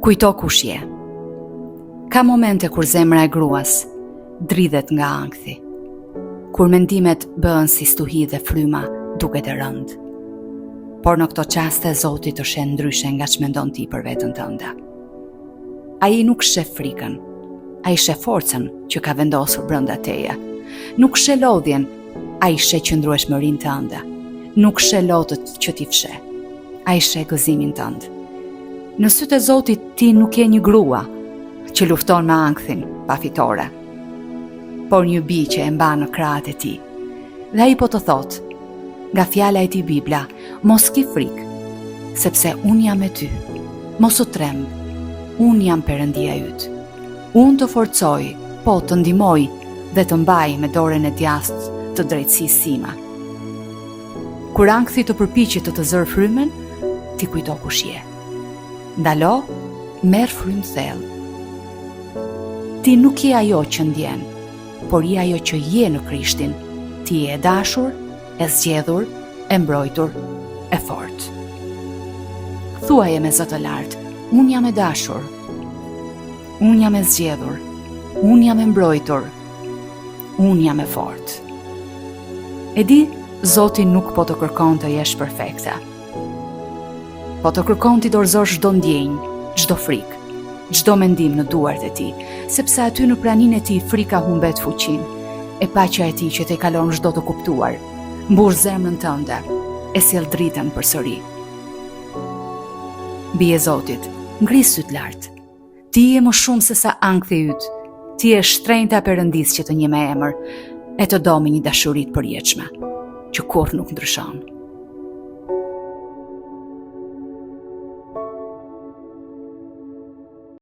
Kujto kush je. Ka momente kur zemra e gruas dridhet nga ankthi, kur mendimet bëhen si stuhi dhe fryma duket e rënd. Por në këto qaste Zoti të shen ndryshe nga ç'mendon ti për veten tënde. Ai nuk sheh frikën, ai sheh forcën që ka vendosur brenda teje. Nuk sheh lodhjen, ai sheh qëndrueshmërinë tënde. Nuk sheh lotët që ti fsheh, ai sheh gëzimin tënd. Në sytë e Zotit ti nuk je një grua që lufton me ankthin pa fitore, por një bi që e mban në krahët e tij. Dhe ai po të thotë, nga fjala e tij Bibla, mos ki frikë, sepse unë jam me ty. Mos u tremb, unë jam Perëndia yt. Unë të forcoj, po të ndihmoj dhe të mbaj me dorën e djathtë të drejtësisë sime. Kur ankthi të përpiqet të zërë frymën, ti kujto kush je. Ndalo, merr frymë thellë. Ti nuk je ajo që ndjen, por je ajo që je në Krishtin. Ti je e dashur, e zgjedhur, e mbrojtur, e fortë. Thuaje me zot të lartë, unë jam e dashur, unë jam e zgjedhur, unë jam e mbrojtur, unë jam e fortë. E di, Zoti nuk po të kërkon të jesh perfekte. Po të kërkon ti dorëzosh çdo ndjenjë, çdo frikë, çdo mendim në duart e tij, sepse aty në praninë e tij frika humbet fuqinë, e paqja e tij që te kalon çdo të kuptuar, mbush zemrën tënde, e sjell dritën përsëri. Bie Zotit, ngris syt lart. Ti je më shumë se sa ankthi yt. Ti je shtrenjta e Perëndisë që të njeh me emër, e të do me një dashuri të përjetshme, që kurrë nuk ndryshon.